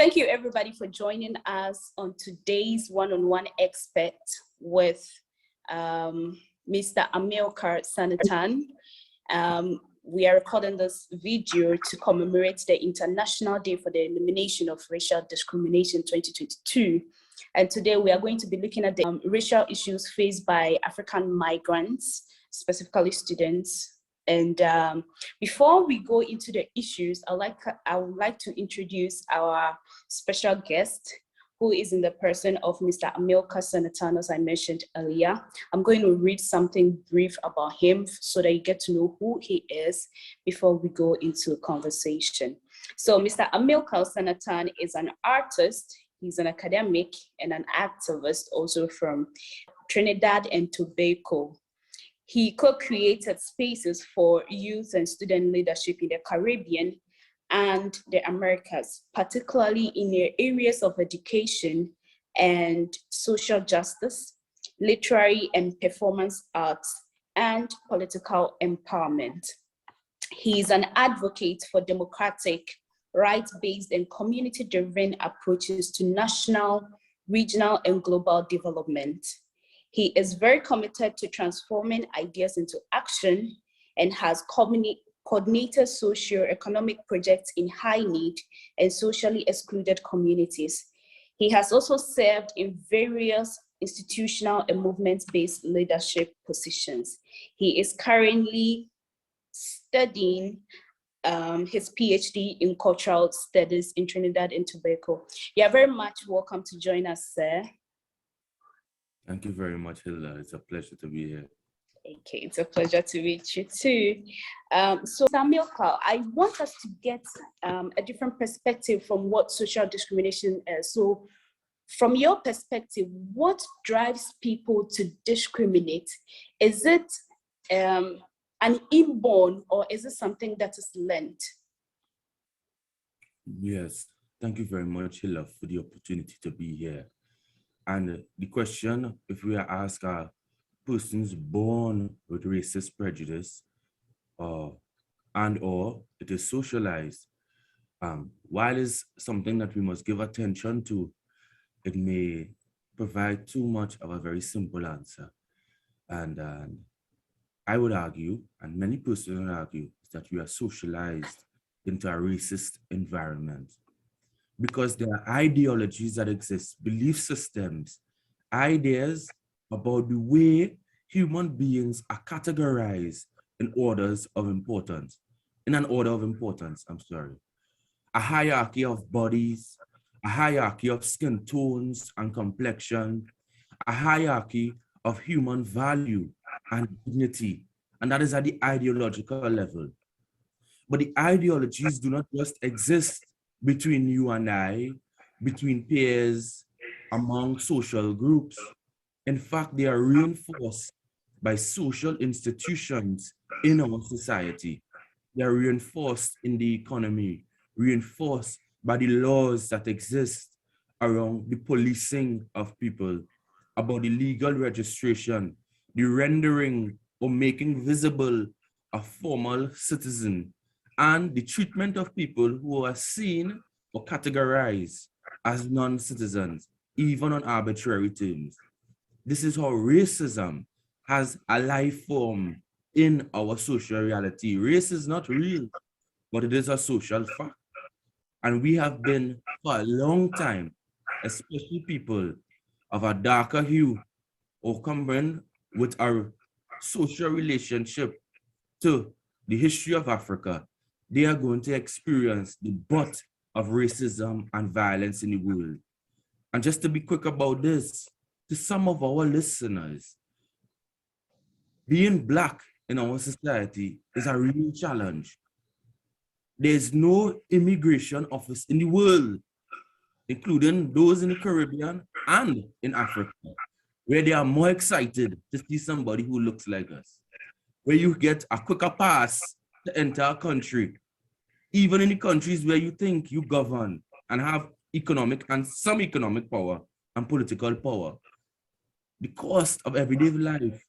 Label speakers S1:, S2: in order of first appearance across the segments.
S1: Thank you everybody for joining us on today's one-on-one expert with Mr. Amílcar Sanatan. We are recording this video to commemorate the International Day for the Elimination of Racial Discrimination 2022. And today we are going to be looking at the racial issues faced by African migrants, specifically students. And before we go into the issues, I would like to introduce our special guest, who is in the person of Mr. Amílcar Sanatan, as I mentioned earlier. I'm going to read something brief about him so that you get to know who he is before we go into a conversation. So Mr. Amílcar Sanatan is an artist, he's an academic and an activist also from Trinidad and Tobago. He co-created spaces for youth and student leadership in the Caribbean and the Americas, particularly in the areas of education and social justice, literary and performance arts, and political empowerment. He is an advocate for democratic, rights-based, and community-driven approaches to national, regional, and global development. He is very committed to transforming ideas into action and has coordinated socio-economic projects in high need and socially excluded communities. He has also served in various institutional and movement-based leadership positions. He is currently studying his PhD in cultural studies in Trinidad and Tobago. You are very much welcome to join us, sir.
S2: Thank you very much, Hilda. It's a pleasure to be here.
S1: Okay, it's a pleasure to meet you too. So Amílcar, I want us to get a different perspective from what social discrimination is. So from your perspective, what drives people to discriminate? Is it an inborn or is it something that is learned?
S2: Yes, thank you very much, Hilda, for the opportunity to be here. And the question, if we are asked, are persons born with racist prejudice and or it is socialized? While it's something that we must give attention to, it may provide too much of a very simple answer. And I would argue, and many persons would argue, that we are socialized into a racist environment. Because there are ideologies that exist, belief systems, ideas about the way human beings are categorized in an order of importance, A hierarchy of bodies, a hierarchy of skin tones and complexion, a hierarchy of human value and dignity, and that is at the ideological level. But the ideologies do not just exist between you and I, between peers, among social groups. In fact, they are reinforced by social institutions in our society. They are reinforced in the economy, reinforced by the laws that exist around the policing of people, about the legal registration, the rendering or making visible a formal citizen, and the treatment of people who are seen or categorized as non-citizens, even on arbitrary terms. This is how racism has a life form in our social reality. Race is not real, but it is a social fact. And we have been for a long time, especially people of a darker hue or coming with our social relationship to the history of Africa, they are going to experience the butt of racism and violence in the world. And just to be quick about this, to some of our listeners, being Black in our society is a real challenge. There's no immigration office in the world, including those in the Caribbean and in Africa, where they are more excited to see somebody who looks like us, where you get a quicker pass to enter a country, even in the countries where you think you govern and have economic and some economic power and political power. The cost of everyday life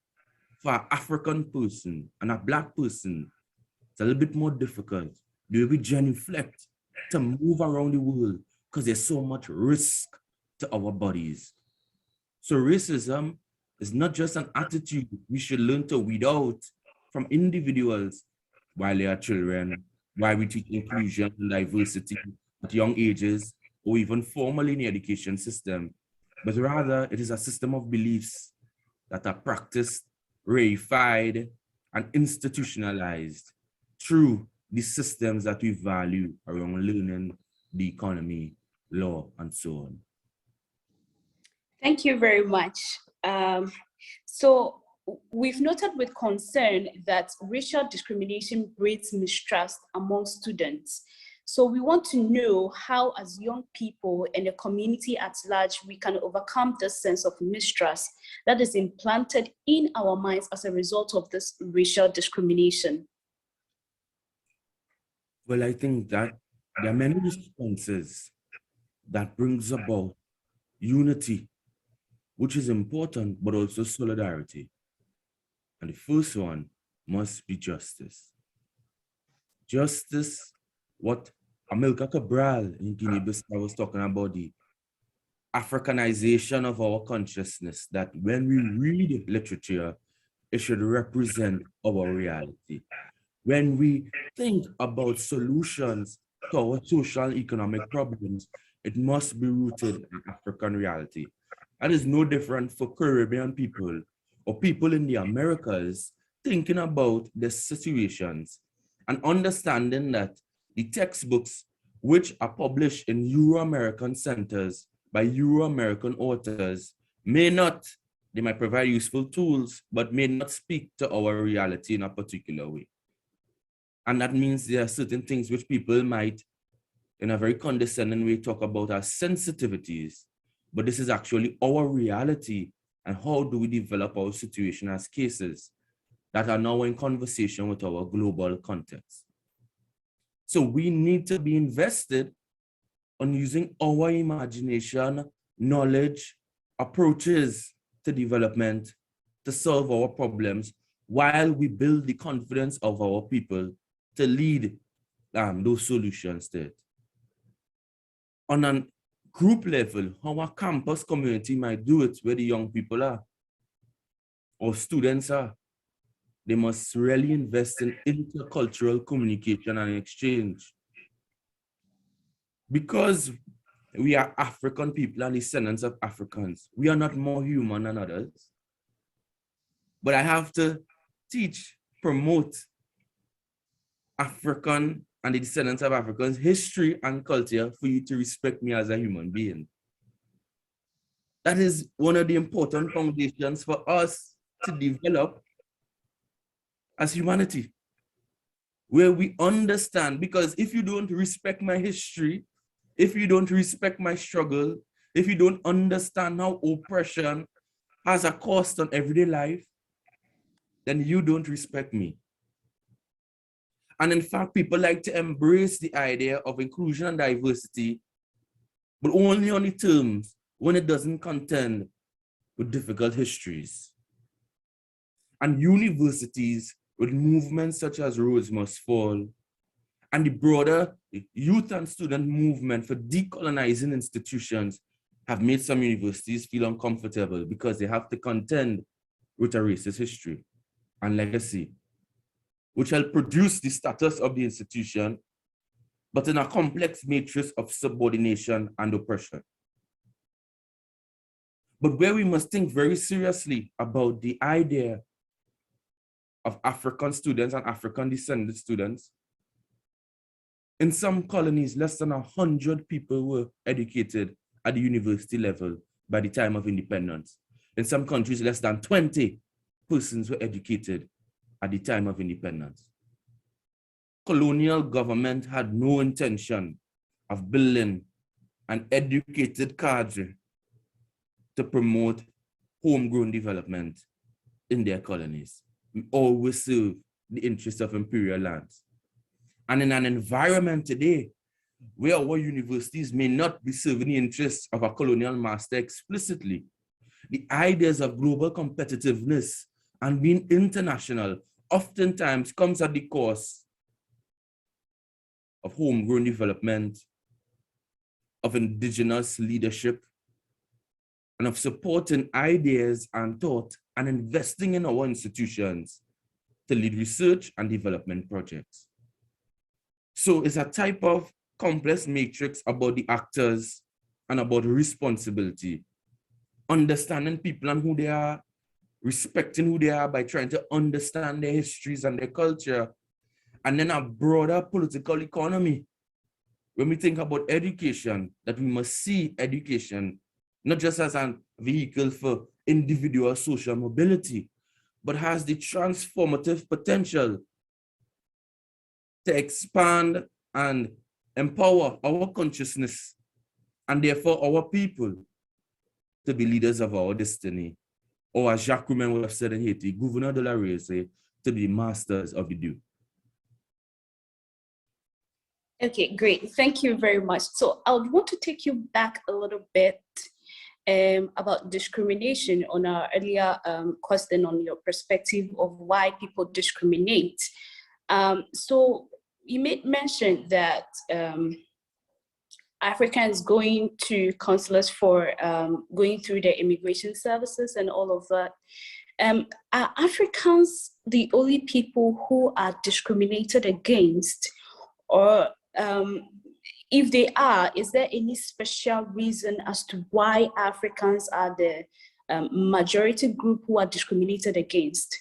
S2: for an African person and a Black person, it's a little bit more difficult. They will be genuflect to move around the world because there's so much risk to our bodies. So racism is not just an attitude we should learn to weed out from individuals while they are children, while we teach inclusion and diversity at young ages, or even formally in the education system, but rather it is a system of beliefs that are practiced, reified, and institutionalized through the systems that we value around learning, the economy, law, and so on.
S1: Thank you very much. So we've noted with concern that racial discrimination breeds mistrust among students. So we want to know how, as young people and the community at large, we can overcome this sense of mistrust that is implanted in our minds as a result of this racial discrimination.
S2: Well, I think that there are many responses that brings about unity, which is important, but also solidarity. And the first one must be justice. Justice, what Amílcar in Guinea-Bissau was talking about, the Africanization of our consciousness, that when we read literature, it should represent our reality. When we think about solutions to our social and economic problems, it must be rooted in African reality. That is no different for Caribbean people or people in the Americas thinking about the situations and understanding that the textbooks which are published in Euro-American centers by Euro-American authors may not, they might provide useful tools, but may not speak to our reality in a particular way. And that means there are certain things which people might, in a very condescending way, talk about as sensitivities, but this is actually our reality. And how do we develop our situation as cases that are now in conversation with our global context? So we need to be invested on using our imagination, knowledge, approaches to development to solve our problems while we build the confidence of our people to lead those solutions to it. On a group level, how a campus community might do it where the young people are or students are. They must really invest in intercultural communication and exchange. Because we are African people and descendants of Africans, we are not more human than others. But I have to teach, promote African and the descendants of Africans' history and culture for you to respect me as a human being. That is one of the important foundations for us to develop as humanity, where we understand, because if you don't respect my history, if you don't respect my struggle, if you don't understand how oppression has a cost on everyday life, then you don't respect me. And in fact, people like to embrace the idea of inclusion and diversity, but only on the terms when it doesn't contend with difficult histories. And universities with movements such as Rhodes Must Fall and the broader youth and student movement for decolonizing institutions have made some universities feel uncomfortable because they have to contend with a racist history and legacy, which help produce the status of the institution, but in a complex matrix of subordination and oppression. But where we must think very seriously about the idea of African students and African descended students, in some colonies, less than 100 people were educated at the university level by the time of independence. In some countries, less than 20 persons were educated at the time of independence. Colonial government had no intention of building an educated cadre to promote homegrown development in their colonies. We always serve the interests of imperial lands. And in an environment today where our universities may not be serving the interests of a colonial master explicitly, the ideas of global competitiveness and being international oftentimes comes at the cost of homegrown development, of indigenous leadership, and of supporting ideas and thought and investing in our institutions to lead research and development projects. So it's a type of complex matrix about the actors and about responsibility, understanding people and who they are, respecting who they are by trying to understand their histories and their culture, and then a broader political economy. When we think about education, that we must see education not just as a vehicle for individual social mobility, but has the transformative potential to expand and empower our consciousness and therefore our people to be leaders of our destiny. Or as Jacques Roumain would have said in Haiti, gouverneur de la race, to be masters of the do.
S1: Okay, great. Thank you very much. So I would want to take you back a little bit about discrimination on our earlier question on your perspective of why people discriminate. So you made mention that Africans going to consulates for going through their immigration services and all of that. Are Africans the only people who are discriminated against? Or if they are, is there any special reason as to why Africans are the majority group who are discriminated against?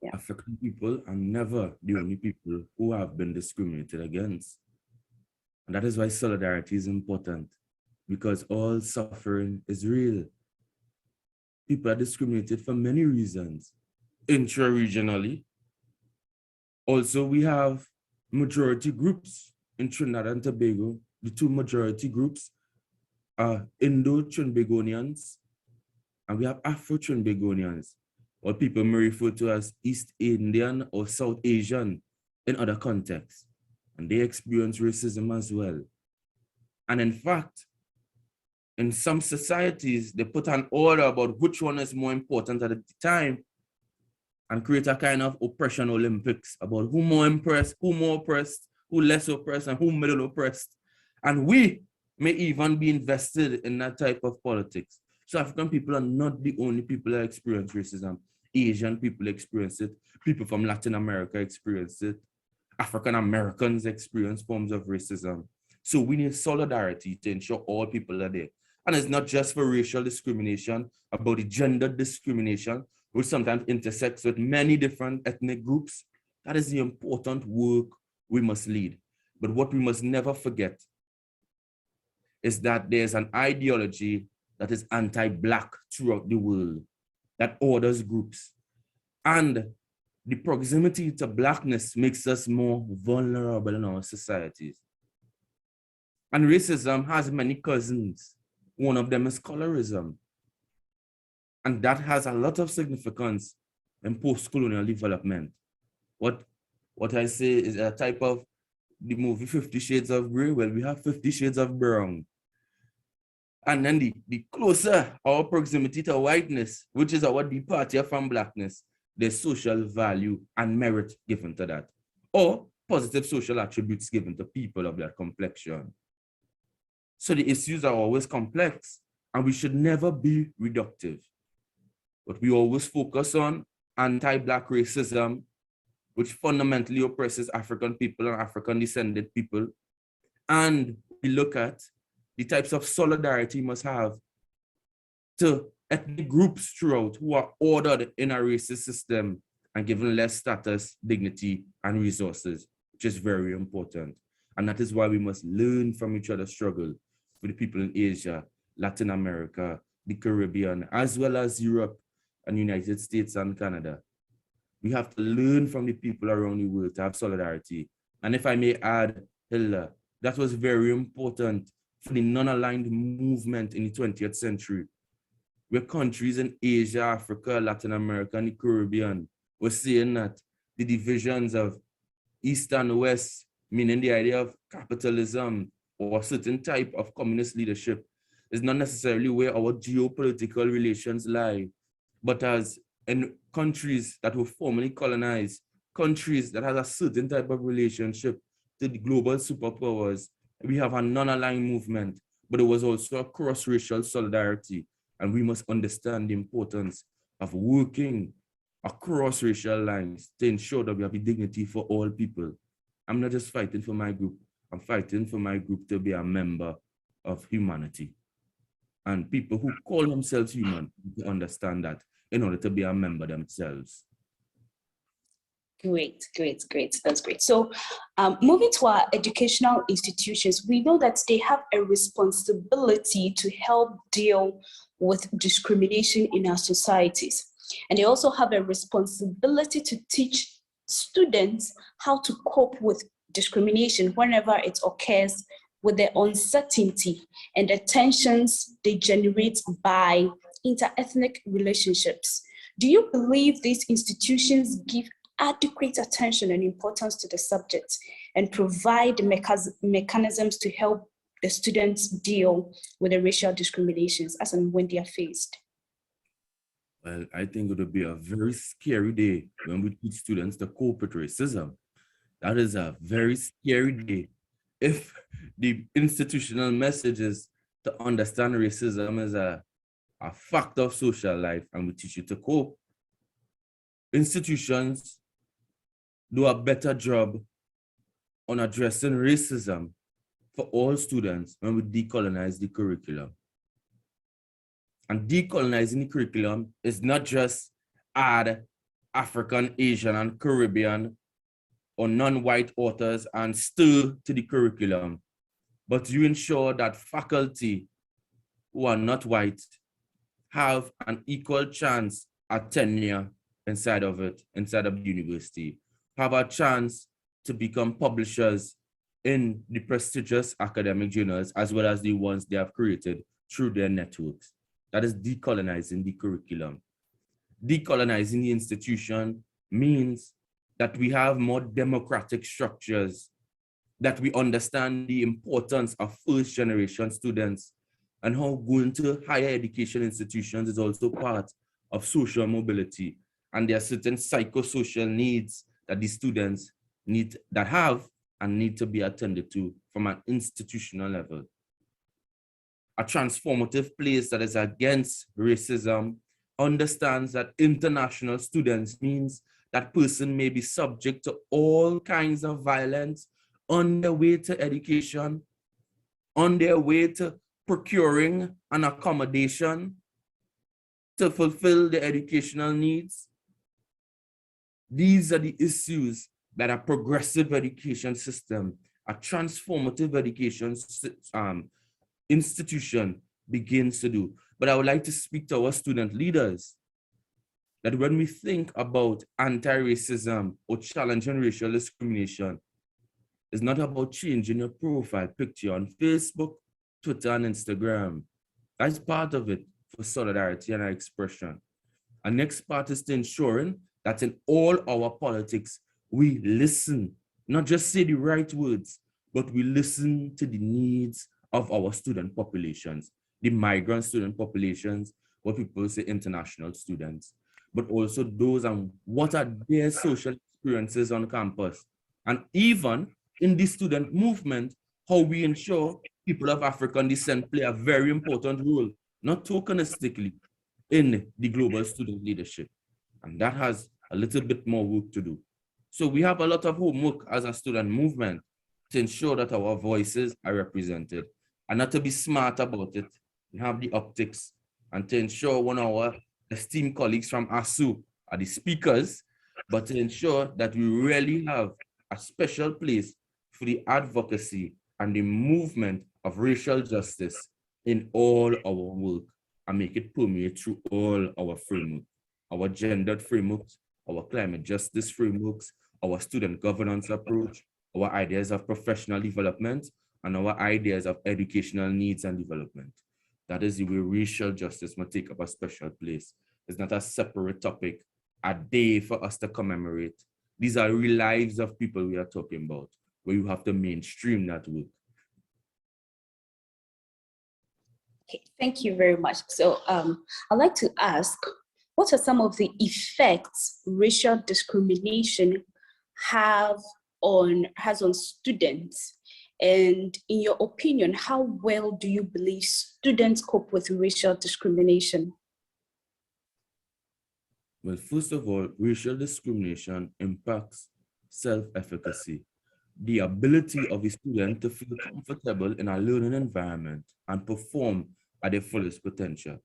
S2: Yeah. African people are never the only people who have been discriminated against. And that is why solidarity is important, because all suffering is real. People are discriminated for many reasons, intra-regionally. Also, we have majority groups in Trinidad and Tobago. The two majority groups are Indo-Trinbagonians and we have Afro-Trinbagonians, or people may refer to as East Indian or South Asian in other contexts. And they experience racism as well. And in fact, in some societies, they put an order about which one is more important at the time and create a kind of oppression Olympics about who more oppressed, who less oppressed, and who middle oppressed. And we may even be invested in that type of politics. So African people are not the only people that experience racism. Asian people experience it. People from Latin America experience it. African Americans experience forms of racism. So we need solidarity to ensure all people are there. And it's not just for racial discrimination, about the gender discrimination, which sometimes intersects with many different ethnic groups. That is the important work we must lead. But what we must never forget is that there's an ideology that is anti-Black throughout the world, that orders groups. And the proximity to Blackness makes us more vulnerable in our societies. And racism has many cousins. One of them is colorism. And that has a lot of significance in post-colonial development. What I say is a type of the movie 50 Shades of Grey. Well, we have 50 Shades of Brown. And then the closer our proximity to whiteness, which is our departure from Blackness, there's social value and merit given to that, or positive social attributes given to people of that complexion. So the issues are always complex, and we should never be reductive. But we always focus on anti-Black racism, which fundamentally oppresses African people and African-descended people. And we look at the types of solidarity we must have to ethnic groups throughout who are ordered in a racist system and given less status, dignity, and resources, which is very important. And that is why we must learn from each other's struggle with the people in Asia, Latin America, the Caribbean, as well as Europe and United States and Canada. We have to learn from the people around the world to have solidarity. And if I may add, Hilda, that was very important for the non-aligned movement in the 20th century, where countries in Asia, Africa, Latin America, and the Caribbean were saying that the divisions of East and West, meaning the idea of capitalism or a certain type of communist leadership, is not necessarily where our geopolitical relations lie, but as in countries that were formerly colonized, countries that has a certain type of relationship to the global superpowers, we have a non-aligned movement, but it was also a cross-racial solidarity. And we must understand the importance of working across racial lines to ensure that we have the dignity for all people. I'm not just fighting for my group, I'm fighting for my group to be a member of humanity. And people who call themselves human need to understand that in order to be a member themselves.
S1: Great. That's great. So moving to our educational institutions, we know that they have a responsibility to help deal with discrimination in our societies. And they also have a responsibility to teach students how to cope with discrimination whenever it occurs, with the uncertainty and the tensions they generate by interethnic relationships. Do you believe these institutions give adequate attention and importance to the subject and provide the mechanisms to help the students deal with the racial discriminations as and when they are faced?
S2: Well, I think it would be a very scary day when we teach students to cope with racism. That is a very scary day. If the institutional message is to understand racism as a fact of social life and we teach you to cope, institutions do a better job on addressing racism for all students when we decolonize the curriculum. And decolonizing the curriculum is not just add African, Asian, and Caribbean or non-white authors and still to the curriculum, but you ensure that faculty who are not white have an equal chance at tenure inside of the university, have a chance to become publishers in the prestigious academic journals, as well as the ones they have created through their networks. That is decolonizing the curriculum. Decolonizing the institution means that we have more democratic structures, that we understand the importance of first-generation students and how going to higher education institutions is also part of social mobility. And there are certain psychosocial needs that the students need to be attended to from an institutional level. A transformative place that is against racism understands that international students means that person may be subject to all kinds of violence on their way to education, on their way to procuring an accommodation to fulfill their educational needs. These are the issues that a progressive education system, a transformative education institution begins to do. But I would like to speak to our student leaders that when we think about anti-racism or challenging racial discrimination, it's not about changing your profile picture on Facebook, Twitter, and Instagram. That's part of it for solidarity and expression. Our next part is to ensuring that in all our politics, we listen, not just say the right words, but we listen to the needs of our student populations, the migrant student populations, what people say international students, but also those and what are their social experiences on campus. And even in the student movement, how we ensure people of African descent play a very important role, not tokenistically, in the global student leadership. And that has a little bit more work to do. So we have a lot of homework as a student movement to ensure that our voices are represented, and not to be smart about it. We have the optics, and to ensure one of our esteemed colleagues from ASU are the speakers, but to ensure that we really have a special place for the advocacy and the movement of racial justice in all our work, and make it permeate through all our frameworks, our gendered frameworks, our climate justice frameworks, our student governance approach, our ideas of professional development, and our ideas of educational needs and development. That is the way racial justice must take up a special place. It's not a separate topic, a day for us to commemorate. These are real lives of people we are talking about, where you have to mainstream that work.
S1: Okay, thank you very much. So I'd like to ask, what are some of the effects racial discrimination has on students? And in your opinion, how well do you believe students cope with racial discrimination?
S2: Well, first of all, racial discrimination impacts self-efficacy, the ability of a student to feel comfortable in a learning environment and perform at their fullest potential.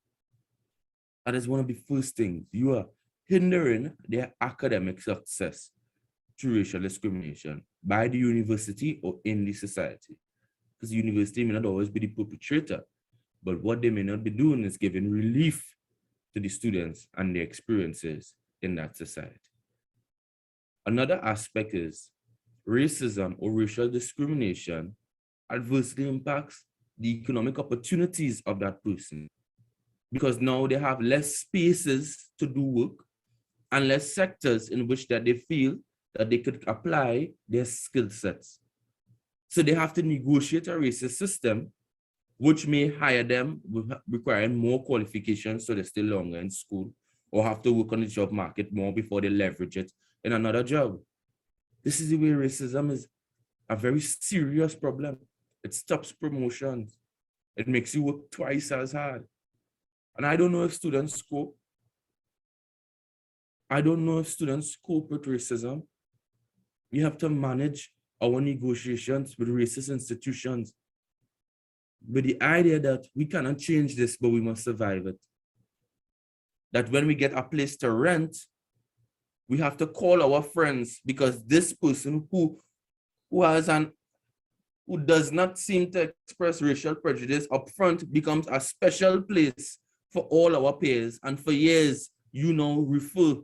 S2: That is one of the first things. You are hindering their academic success through racial discrimination by the university or in the society. Because the university may not always be the perpetrator, but what they may not be doing is giving relief to the students and their experiences in that society. Another aspect is racism or racial discrimination adversely impacts the economic opportunities of that person, because now they have less spaces to do work and less sectors in which that they feel that they could apply their skill sets. So they have to negotiate a racist system which may hire them requiring more qualifications so they're still longer in school, or have to work on the job market more before they leverage it in another job. This is the way racism is a very serious problem. It stops promotions. It makes you work twice as hard. And I don't know if students cope. I don't know if students cope with racism. We have to manage our negotiations with racist institutions. But the idea that we cannot change this, but we must survive it. That when we get a place to rent, we have to call our friends because this person who does not seem to express racial prejudice up front becomes a special place for all our peers. And for years, you know, refer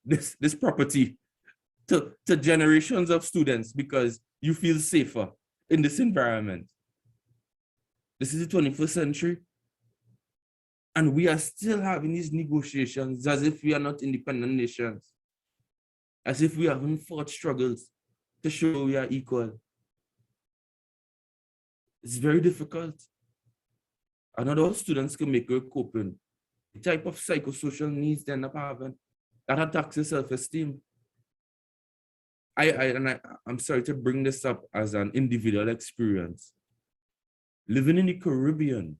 S2: this property to generations of students because you feel safer in this environment. This is the 21st century. And we are still having these negotiations as if we are not independent nations, as if we haven't fought struggles to show we are equal. It's very difficult. And not all students can make it coping. The type of psychosocial needs they end up having that attacks your self-esteem. I'm sorry to bring this up as an individual experience. Living in the Caribbean,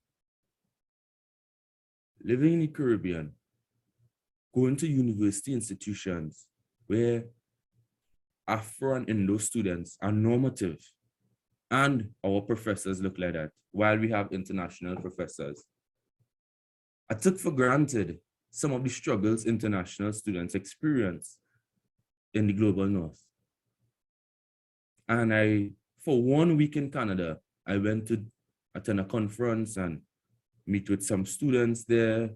S2: going to university institutions where Afro and Indo students are normative and our professors look like that, while we have international professors. I took for granted some of the struggles international students experience in the global north. And for 1 week in Canada, I went to attend a conference and meet with some students there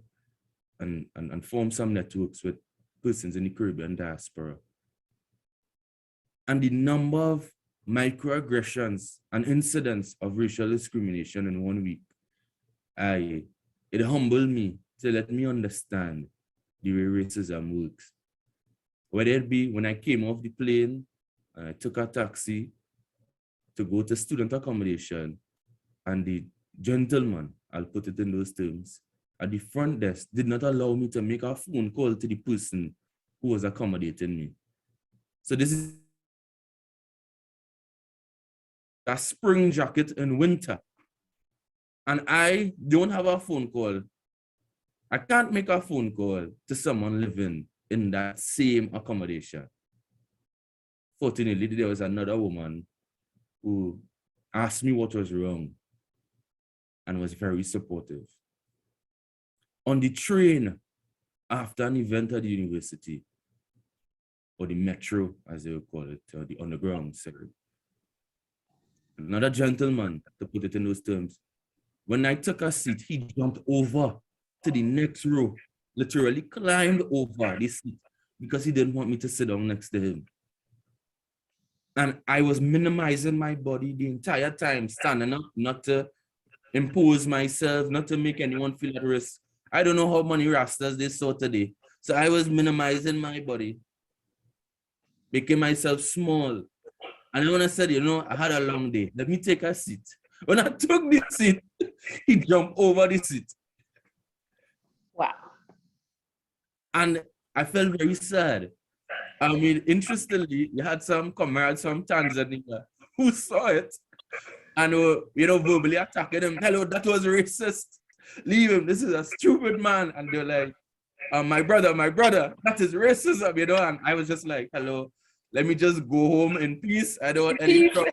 S2: and form some networks with persons in the Caribbean diaspora. And the number of microaggressions and incidents of racial discrimination in 1 week, it humbled me to let me understand the way racism works. Whether it be when I came off the plane, I took a taxi to go to student accommodation, and the gentleman, I'll put it in those terms, at the front desk did not allow me to make a phone call to the person who was accommodating me. So this is a spring jacket in winter, and I don't have a phone call. I can't make a phone call to someone living in that same accommodation. Fortunately, there was another woman who asked me what was wrong and was very supportive. On the train, after an event at the university, or the metro, as they would call it, or the underground sector, another gentleman, to put it in those terms, when I took a seat, he jumped over to the next row, literally climbed over the seat because he didn't want me to sit down next to him. And I was minimizing my body the entire time, standing up, not to impose myself, not to make anyone feel at risk. I don't know how many rastas they saw today. So I was minimizing my body, making myself small. And when I said, you know, I had a long day, let me take a seat. When I took the seat, he jumped over the seat.
S1: Wow.
S2: And I felt very sad. I mean, interestingly, we had some comrades from Tanzania who saw it and were, verbally attacking him. Hello, that was racist. Leave him. This is a stupid man. And they're like, my brother, that is racism, And I was just like, hello, let me just go home in peace. I don't want any trouble.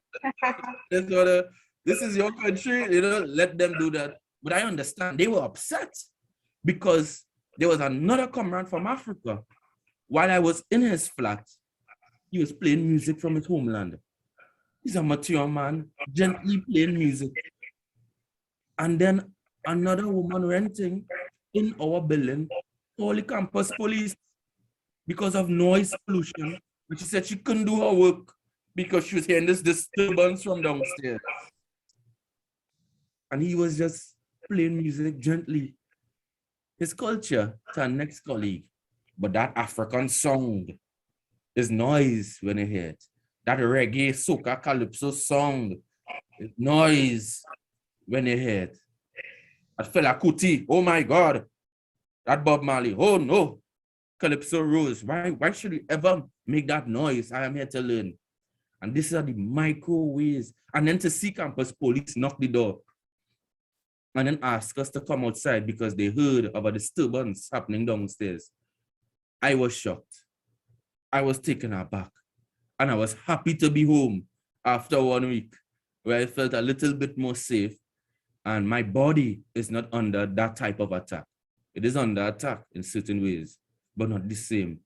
S2: This is your country, let them do that. But I understand they were upset because there was another comrade from Africa. While I was in his flat, he was playing music from his homeland. He's a mature man, gently playing music. And then another woman renting in our building, all the campus police, because of noise pollution. And she said she couldn't do her work because she was hearing this disturbance from downstairs. And he was just playing music gently. His culture to our next colleague. But that African song is noise when you hear it. That reggae, soca, calypso song is noise when you hear it. That Fela Kuti, oh my God. That Bob Marley, oh no. Calypso Rose, why should we ever make that noise? I am here to learn. And these are the micro ways. And then to see campus police knock the door and then ask us to come outside because they heard of a disturbance happening downstairs. I was shocked. I was taken aback. And I was happy to be home after 1 week where I felt a little bit more safe. And my body is not under that type of attack. It is under attack in certain ways, but not the same.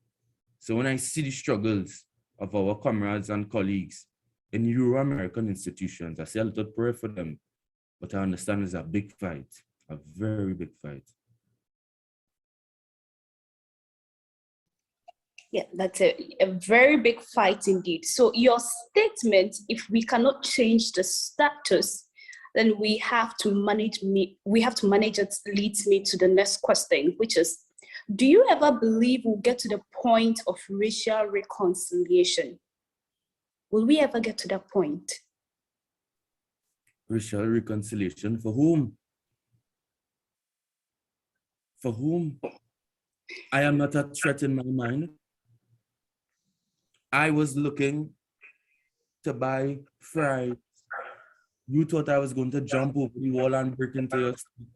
S2: So when I see the struggles of our comrades and colleagues in Euro-American institutions, I say a little prayer for them, but I understand it's a big fight, a very big fight.
S1: Yeah, that's a very big fight indeed. So your statement, if we cannot change the status, then we have to manage it, leads me to the next question, which is, do you ever believe we'll get to the point of racial reconciliation? Will we ever get to that point?
S2: Racial reconciliation for whom? For whom? I am not a threat in my mind. I was looking to buy fries. You thought I was going to jump over the wall and break into your street.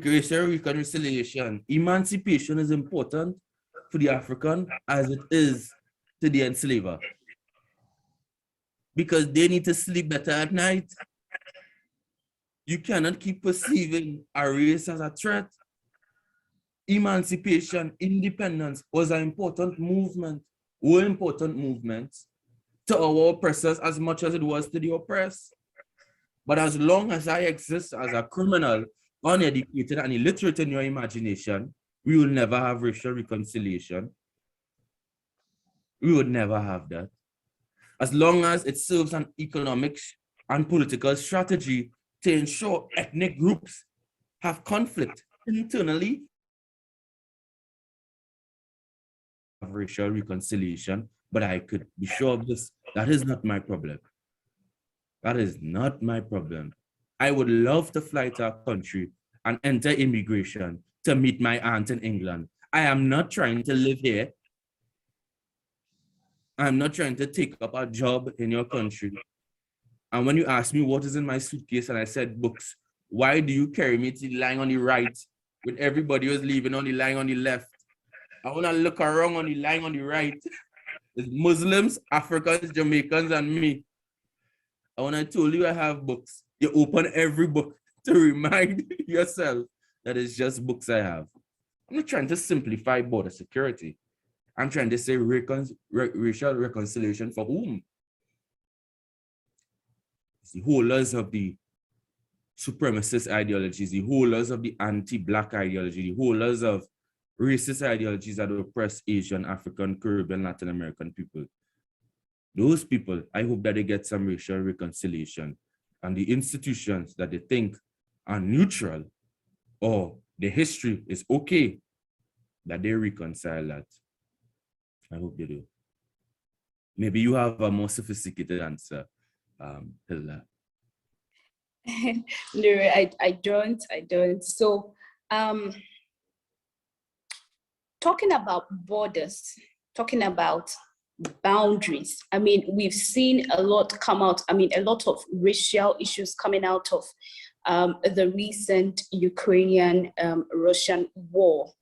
S2: Racial reconciliation. Emancipation is important for the African as it is to the enslaver. Because they need to sleep better at night. You cannot keep perceiving a race as a threat. Emancipation, independence was an important movement, were important movements to our oppressors as much as it was to the oppressed. But as long as I exist as a criminal, uneducated and illiterate in your imagination, we will never have racial reconciliation. We would never have that. As long as it serves an economic and political strategy to ensure ethnic groups have conflict internally, of racial reconciliation, but I could be sure of this, that is not my problem. That is not my problem. I would love to fly to a country and enter immigration to meet my aunt in England. I am not trying to live here. I'm not trying to take up a job in your country. And when you ask me what is in my suitcase and I said books, why do you carry me to lying on the right when everybody was leaving on the lying on the left? I want to look around on the lying on the right. It's Muslims, Africans, Jamaicans, and me. And when I told you I have books, you open every book to remind yourself that it's just books I have. I'm not trying to simplify border security. I'm trying to say racial reconciliation for whom? It's the holders of the supremacist ideologies, the holders of the anti-Black ideology, the holders of racist ideologies that oppress Asian, African, Caribbean, Latin American people. Those people, I hope that they get some racial reconciliation, and the institutions that they think are neutral or the history is okay, that they reconcile that. I hope they do. Maybe you have a more sophisticated answer, Hilda.
S1: No, I don't. So, talking about borders, talking about boundaries. I mean, we've seen a lot come out. I mean, a lot of racial issues coming out of the recent Ukrainian-Russian war.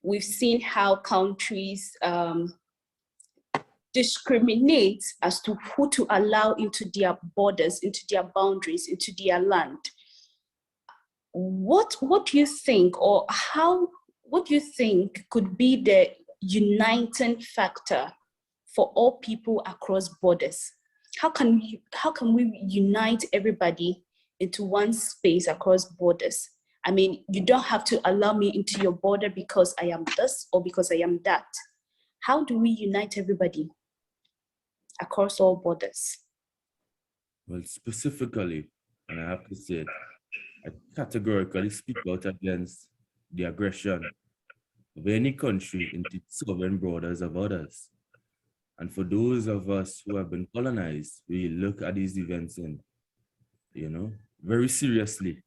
S1: We've seen how countries discriminate as to who to allow into their borders, into their boundaries, into their land. What do you think, or what do you think could be the uniting factor for all people across borders? How can we unite everybody into one space across borders? I mean, you don't have to allow me into your border because I am this or because I am that. How do we unite everybody across all borders?
S2: Well, specifically, and I have to say it, I categorically speak out against the aggression of any country into sovereign borders of others. And for those of us who have been colonized, we look at these events and, very seriously,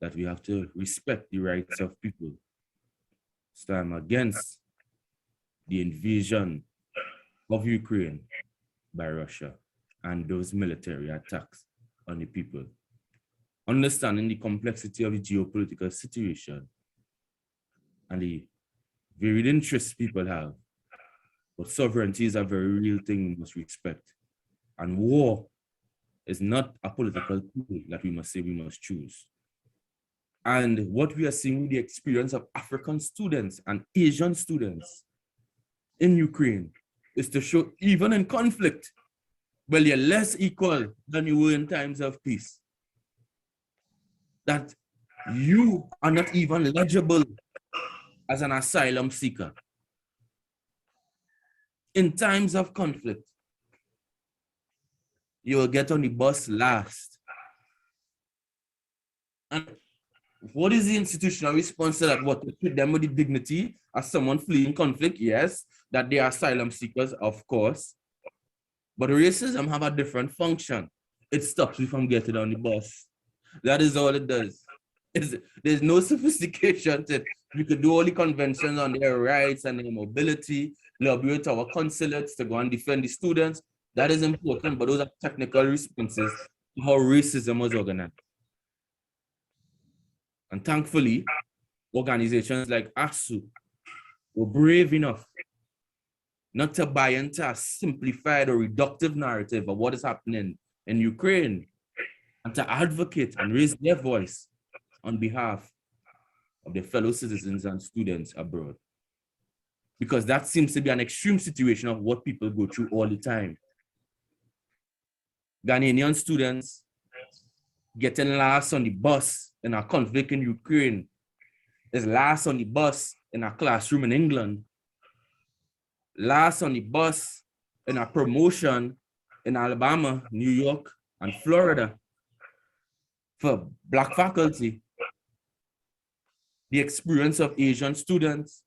S2: that we have to respect the rights of people. So I'm against the invasion of Ukraine by Russia and those military attacks on the people. Understanding the complexity of the geopolitical situation and the varied interests people have. But sovereignty is a very real thing we must respect. And war is not a political tool that we must say we must choose. And what we are seeing with the experience of African students and Asian students in Ukraine is to show, even in conflict, well, you're less equal than you were in times of peace. That you are not even legible as an asylum seeker. In times of conflict, you will get on the bus last. And what is the institutional response to that? What, to treat them with the dignity as someone fleeing conflict? Yes, that they are asylum seekers, of course. But racism have a different function. It stops you from getting on the bus. That is all it does. There's no sophistication to it. We could do all the conventions on their rights and their mobility, lobby with our consulates to go and defend the students. That is important, but those are technical responses to how racism was organized. And thankfully, organizations like ASU were brave enough not to buy into a simplified or reductive narrative of what is happening in Ukraine, and to advocate and raise their voice on behalf of their fellow citizens and students abroad. Because that seems to be an extreme situation of what people go through all the time. Ghanaian students getting last on the bus in a conflict in Ukraine is last on the bus in a classroom in England, last on the bus in a promotion in Alabama, New York, and Florida for Black faculty. The experience of Asian students.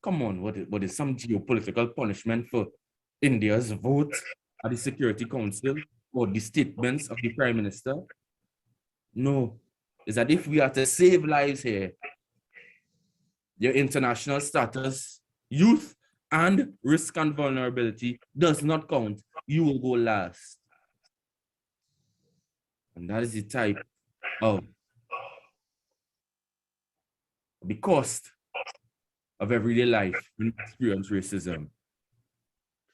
S2: Come on, what is some geopolitical punishment for India's vote at the Security Council or the statements of the Prime Minister? No, it's that if we are to save lives here, your international status, youth, and risk and vulnerability does not count. You will go last. And that is the type of the cost of everyday life when we experience racism.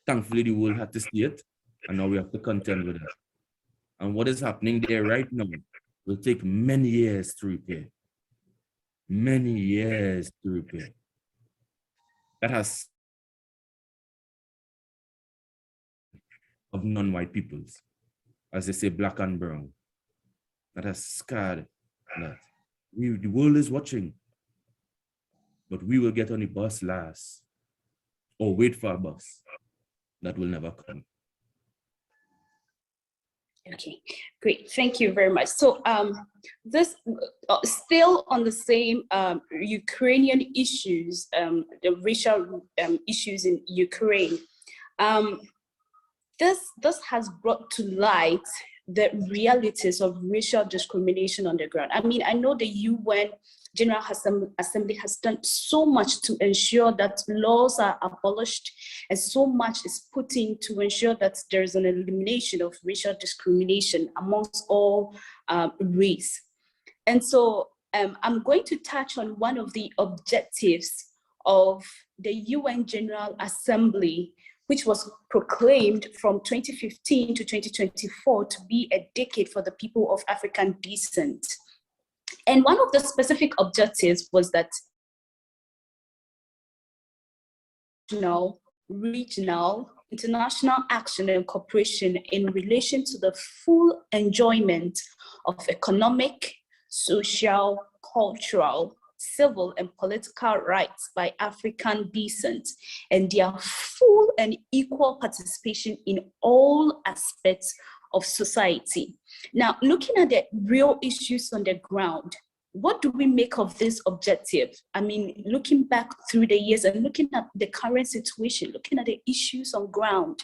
S2: Thankfully, the world had to see it, and now we have to contend with it. And what is happening there right now will take many years to repair. Many years to repair. That has of non-white peoples, as they say, black and brown. That has scarred that. The world is watching, but we will get on the bus last, or wait for a bus that will never come.
S1: Okay, great. Thank you very much. So this still on the same Ukrainian issues, the racial issues in Ukraine. This has brought to light the realities of racial discrimination on the ground. I mean, I know the UN General Assembly has done so much to ensure that laws are abolished, and so much is put in to ensure that there is an elimination of racial discrimination amongst all race. And so I'm going to touch on one of the objectives of the UN General Assembly, which was proclaimed from 2015 to 2024 to be a decade for the people of African descent. And one of the specific objectives was that regional, international action and cooperation in relation to the full enjoyment of economic, social, cultural, civil and political rights by African descent, and their full and equal participation in all aspects of society. Now, looking at the real issues on the ground, what do we make of this objective? I mean, looking back through the years and looking at the current situation, looking at the issues on ground,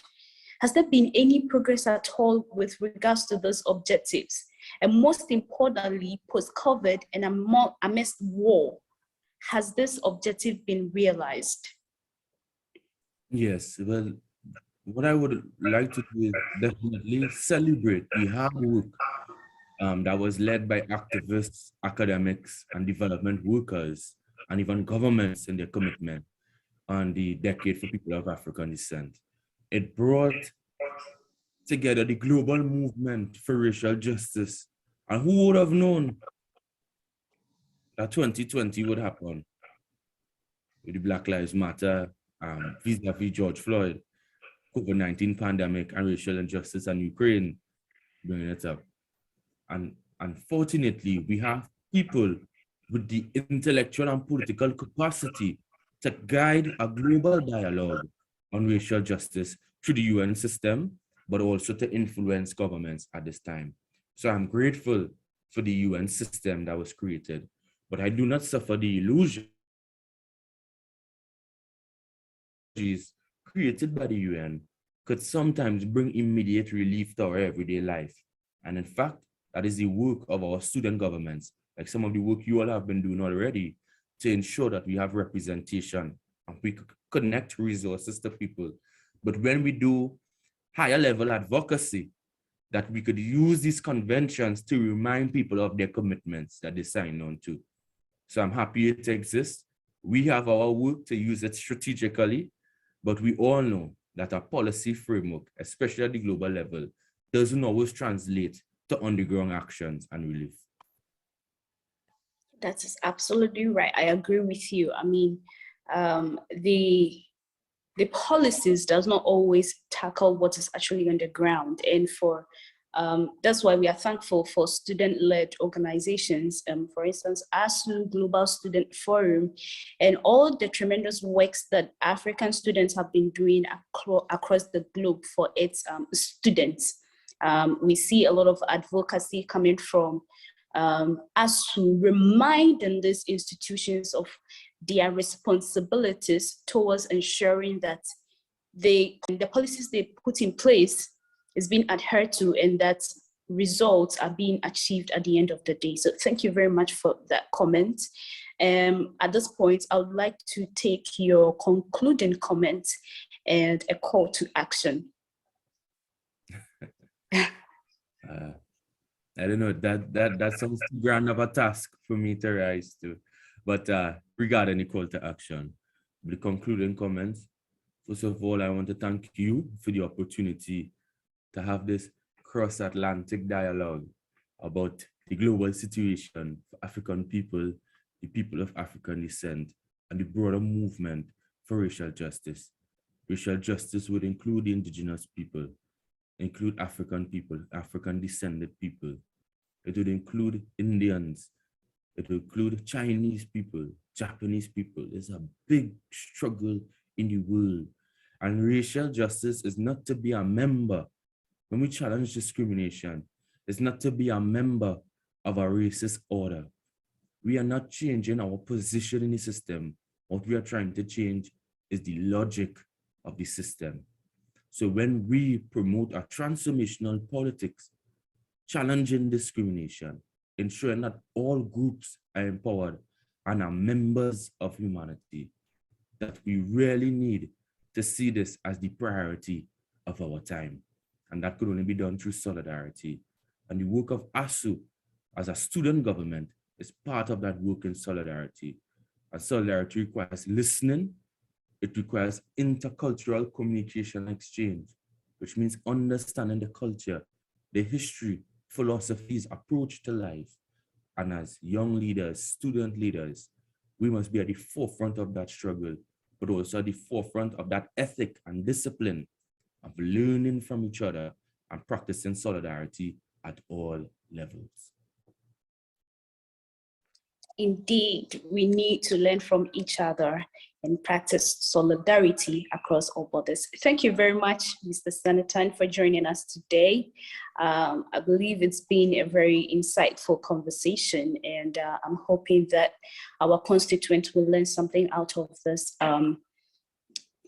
S1: has there been any progress at all with regards to those objectives? And most importantly, post-COVID and amidst war, has this objective been realized?
S2: Yes, well, what I would like to do is definitely celebrate the hard work that was led by activists, academics, and development workers, and even governments in their commitment on the Decade for People of African Descent. It brought together the global movement for racial justice. And who would have known that 2020 would happen with the Black Lives Matter, vis-a-vis George Floyd, COVID-19 pandemic, and racial injustice in Ukraine bringing it up. And unfortunately, we have people with the intellectual and political capacity to guide a global dialogue on racial justice through the UN system, but also to influence governments at this time. So I'm grateful for the UN system that was created, but I do not suffer the illusion created by the UN could sometimes bring immediate relief to our everyday life. And in fact, that is the work of our student governments, like some of the work you all have been doing already, to ensure that we have representation and we connect resources to people. But when we do higher level advocacy, that we could use these conventions to remind people of their commitments that they signed on to. So I'm happy it exists. We have our work to use it strategically, but we all know that a policy framework, especially at the global level, doesn't always translate to underground actions and relief.
S1: That is absolutely right. I agree with you. I mean, the policies does not always tackle what is actually on the ground, and for that's why we are thankful for student-led organizations, for instance, ASU Global Student Forum, and all the tremendous works that African students have been doing across the globe for its students. We see a lot of advocacy coming from ASU, reminding these institutions of their responsibilities towards ensuring that the policies they put in place is being adhered to and that results are being achieved at the end of the day. So thank you very much for that comment. At this point, I would like to take your concluding comment and a call to action.
S2: I don't know, that sounds too grand of a task for me to rise to. But regarding the call to action, the concluding comments, first of all, I want to thank you for the opportunity to have this cross-Atlantic dialogue about the global situation for African people, the people of African descent, and the broader movement for racial justice. Racial justice would include the indigenous people, include African people, African descended people. It would include Indians. It would include Chinese people, Japanese people. There's a big struggle in the world. And racial justice is not to be a member. When we challenge discrimination, it's not to be a member of a racist order. We are not changing our position in the system. What we are trying to change is the logic of the system. So when we promote a transformational politics challenging discrimination, ensuring that all groups are empowered and are members of humanity, that we really need to see this as the priority of our time. And that could only be done through solidarity. And the work of ASU as a student government is part of that work in solidarity. And solidarity requires listening. It requires intercultural communication exchange, which means understanding the culture, the history, philosophies, approach to life. And as young leaders, student leaders, we must be at the forefront of that struggle, but also at the forefront of that ethic and discipline of learning from each other and practicing solidarity at all levels.
S1: Indeed, we need to learn from each other and practice solidarity across all borders. Thank you very much, Mr. Sanatan, for joining us today. I believe it's been a very insightful conversation, and I'm hoping that our constituents will learn something out of this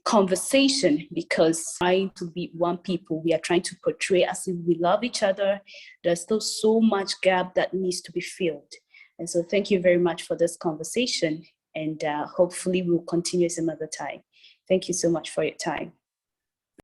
S1: conversation, because trying to be one people, we are trying to portray as if we love each other. There's still so much gap that needs to be filled. And so thank you very much for this conversation, and hopefully we'll continue some other time. Thank you so much for your time.